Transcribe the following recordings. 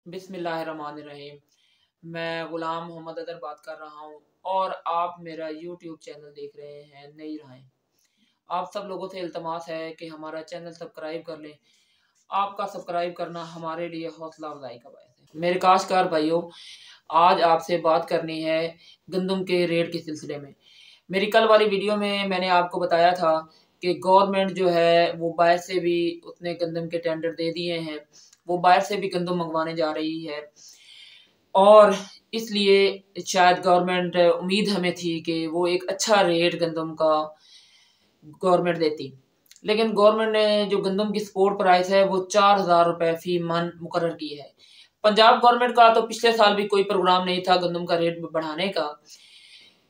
बिस्मिल्लाहिर्रहमानिर्रहीम। मैं गुलाम मोहम्मद अदर बात कर रहा हूँ और आप मेरा यूट्यूब चैनल देख रहे हैं नई राहें। आप सब लोगों से इल्तमास है कि हमारा चैनल सब्सक्राइब कर लें। आपका सब्सक्राइब करना हमारे लिए हौसला अफजाई का बायस है। मेरे काश्तकार भाइयों, आज आपसे बात करनी है गंदम के रेट के सिलसिले में। मेरी कल वाली वीडियो में मैंने आपको बताया था कि गवर्नमेंट जो है वो बाहर से भी उतने गंदम के टेंडर दे दिए हैं, वो बाहर से भी गंदम मंगवाने जा रही है और इसलिए शायद गवर्नमेंट उम्मीद हमें थी कि वो एक अच्छा रेट गंदम का गवर्नमेंट देती। लेकिन गवर्नमेंट ने जो गंदम की सपोर्ट प्राइस है वो 4,000 रुपये फी मन मुकर्रर की है। पंजाब गवर्नमेंट का तो पिछले साल भी कोई प्रोग्राम नहीं था गंदम का रेट बढ़ाने का,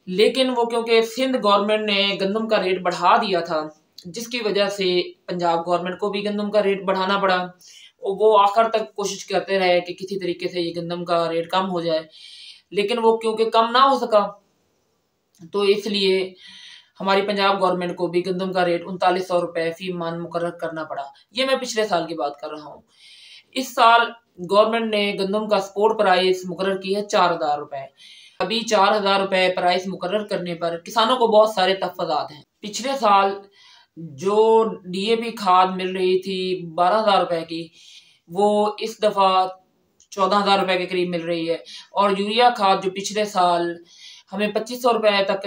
लेकिन वो क्योंकि सिंध गवर्नमेंट ने गंदम का रेट बढ़ा दिया था, जिसकी वजह से पंजाब गवर्नमेंट को भी गंदम का रेट बढ़ाना पड़ा। और वो आखिर तक कोशिश करते रहे कि किसी तरीके से ये गंदम का रेट कम हो जाए, लेकिन वो क्योंकि कम ना हो सका तो इसलिए हमारी पंजाब गवर्नमेंट को भी गंदम का रेट 3900 रुपये फी मन मुकर्रर करना पड़ा। ये मैं पिछले साल की बात कर रहा हूँ। इस साल गवर्नमेंट ने गंदम का सपोर्ट प्राइस मुकर्रर की है 4,000 रुपये। अभी 4,000 रुपये प्राइस मुकर्रर करने पर किसानों को बहुत सारे तहफ़्फ़ुज़ात हैं। पिछले साल जो डीएपी खाद मिल रही थी 12,000 रुपये की, वो इस दफ़ा 14,000 रुपये के करीब मिल रही है। और यूरिया खाद जो पिछले साल हमें 2500 रुपये तक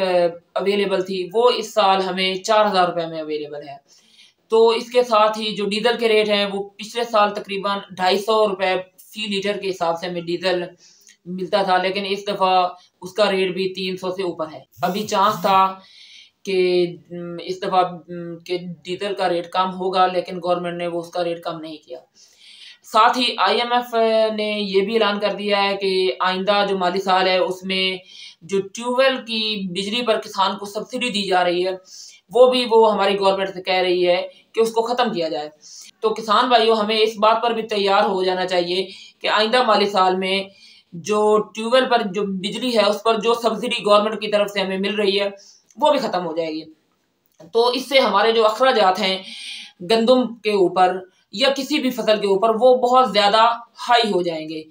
अवेलेबल थी, वो इस साल हमें 4,000 रुपये में अवेलेबल है। तो इसके साथ ही जो डीजल के रेट हैं वो पिछले साल तकरीबन 250 रुपये फी लीटर के हिसाब से हमें डीजल मिलता था, लेकिन इस दफ़ा उसका रेट भी 300 से ऊपर है। अभी चांस था कि इस दफ़ा के डीजल का रेट कम होगा, लेकिन गवर्नमेंट ने वो उसका रेट कम नहीं किया। साथ ही आईएमएफ ने ये भी ऐलान कर दिया है कि आइंदा जो माली साल है उसमें जो ट्यूबवेल की बिजली पर किसान को सब्सिडी दी जा रही है वो हमारी गवर्नमेंट से कह रही है कि उसको ख़त्म किया जाए। तो किसान भाइयों, हमें इस बात पर भी तैयार हो जाना चाहिए कि आइंदा माली साल में जो ट्यूबवेल पर जो बिजली है उस पर जो सब्सिडी गवर्नमेंट की तरफ से हमें मिल रही है वो भी ख़त्म हो जाएगी। तो इससे हमारे जो अखराजात हैं गंदम के ऊपर या किसी भी फसल के ऊपर वो बहुत ज़्यादा हाई हो जाएंगे।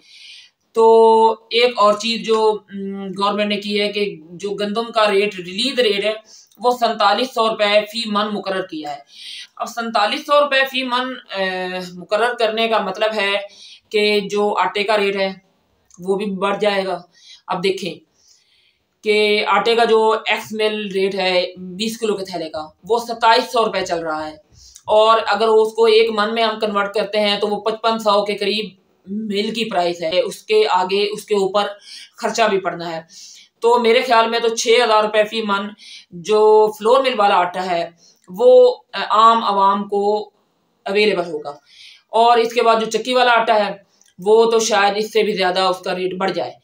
तो एक और चीज़ जो गवर्नमेंट ने की है कि जो गंदम का रेट रिलीज रेट है वो 4700 रुपये फी मन मुकर्रर किया है। अब 4700 रुपये फी मन मुकर्रर करने का मतलब है कि जो आटे का रेट है वो भी बढ़ जाएगा। अब देखें कि आटे का जो एक्स मिल रेट है 20 किलो के थैले का वो 2700 रुपये चल रहा है, और अगर उसको एक मन में हम कन्वर्ट करते हैं तो वो 5500 के करीब मिल की प्राइस है। उसके आगे उसके ऊपर खर्चा भी पड़ना है। तो मेरे ख्याल में तो 6,000 रुपये फी मन जो फ्लोर मिल वाला आटा है वो आम आवाम को अवेलेबल होगा, और इसके बाद जो चक्की वाला आटा है वो तो शायद इससे भी ज़्यादा उसका रेट बढ़ जाए,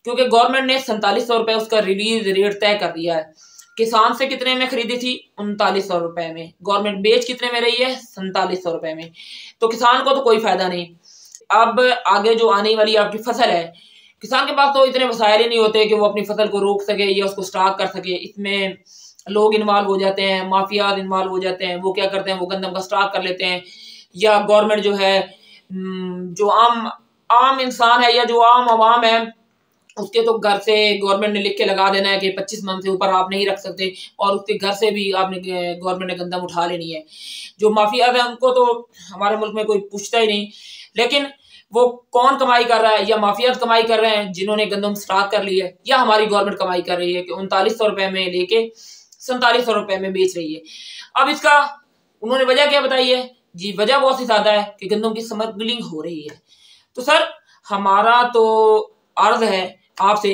क्योंकि गवर्नमेंट ने 4700 रुपये उसका रिलीज रेट तय कर दिया है। किसान से कितने में खरीदी थी? 3900 रुपये में। गवर्नमेंट बेच कितने में रही है? 4700 रुपये में। तो किसान को तो कोई फायदा नहीं। अब आगे जो आने वाली आपकी फसल है, किसान के पास तो इतने वसाइल ही नहीं होते कि वो अपनी फसल को रोक सके या उसको स्टॉक कर सके। इसमें लोग इन्वॉल्व हो जाते हैं, माफियाज इन्वॉल्व हो जाते हैं। वो क्या करते हैं, वो गंदम का स्टॉक कर लेते हैं, या गवर्नमेंट जो है जो आम इंसान है या जो आम आवाम है उसके तो घर से गवर्नमेंट ने लिख के लगा देना है कि 25 मन से ऊपर आप नहीं रख सकते, और उसके घर से भी आपने गवर्नमेंट ने गंदम उठा लेनी है। जो माफिया है उनको तो हमारे मुल्क में कोई पूछता ही नहीं, लेकिन वो कौन कमाई कर रहा है? या माफिया कमाई कर रहे हैं जिन्होंने गंदम स्टॉक कर ली है, या हमारी गवर्नमेंट कमाई कर रही है कि 3900 रुपये में लेके 4700 रुपये में बेच रही है। अब इसका उन्होंने वजह क्या बताई है? जी, वजह बहुत ही ज्यादा है कि गंदम की स्मगलिंग हो रही है। तो सर, हमारा तो अर्ज है आपसे,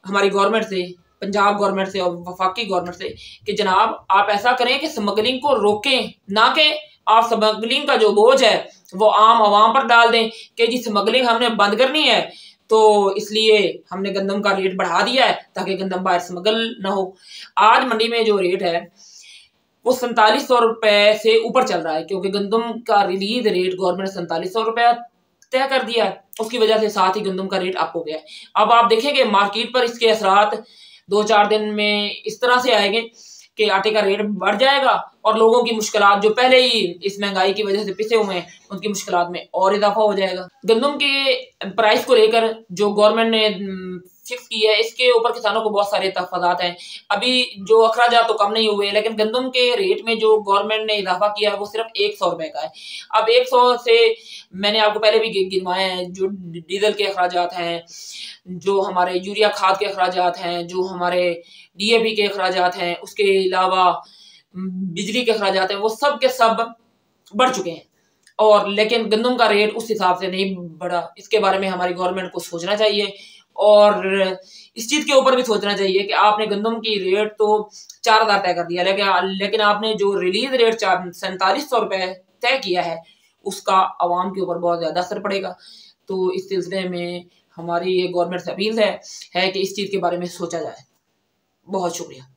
हमारी गवर्नमेंट से, पंजाब गवर्नमेंट से और वफाकी गवर्नमेंट से कि जनाब आप ऐसा करें कि स्मगलिंग को रोकें, ना कि आप स्मगलिंग का जो बोझ है वो आम आवाम पर डाल दें कि जी स्मगलिंग हमने बंद करनी है तो इसलिए हमने गंदम का रेट बढ़ा दिया है ताकि गंदम बाहर स्मगल ना हो। आज मंडी में जो रेट है वो 4700 रुपये से ऊपर चल रहा है, क्योंकि गंदम का रिलीज रेट गवर्नमेंट 4700 रुपये तय कर दिया है। उसकी वजह से साथ ही गंदम का रेट अप हो गया है। अब आप देखेंगे मार्केट पर इसके असरात 2-4 दिन में इस तरह से आएंगे कि आटे का रेट बढ़ जाएगा और लोगों की मुश्किलात जो पहले ही इस महंगाई की वजह से पिसे हुए हैं उनकी मुश्किलात में और इजाफा हो जाएगा। गंदम के प्राइस को लेकर जो गवर्नमेंट ने फिक्स की है, इसके ऊपर किसानों को बहुत सारे तहफ़्फ़ुज़ात हैं। अभी जो अखराजात तो कम नहीं हुए, लेकिन गंदम के रेट में जो गवर्नमेंट ने इजाफा किया है वो सिर्फ 100 रुपए का है। अब 100 से मैंने आपको पहले भी गिनवाए हैं, जो डीजल के अखराजात हैं, जो हमारे यूरिया खाद के अखराजात हैं, जो हमारे डीएपी के अखराजात हैं, उसके अलावा बिजली के अखराजात हैं, वो सब के सब बढ़ चुके हैं। और लेकिन गंदम का रेट उस हिसाब से नहीं बढ़ा। इसके बारे में हमारी गवर्नमेंट को सोचना चाहिए और इस चीज के ऊपर भी सोचना चाहिए कि आपने गंदम की रेट तो 4000 तय कर दिया, लेकिन आपने जो रिलीज रेट 4700 रुपए तय किया है उसका आवाम के ऊपर बहुत ज्यादा असर पड़ेगा। तो इस सिलसिले में हमारी ये गवर्नमेंट से अपील है कि इस चीज के बारे में सोचा जाए। बहुत शुक्रिया।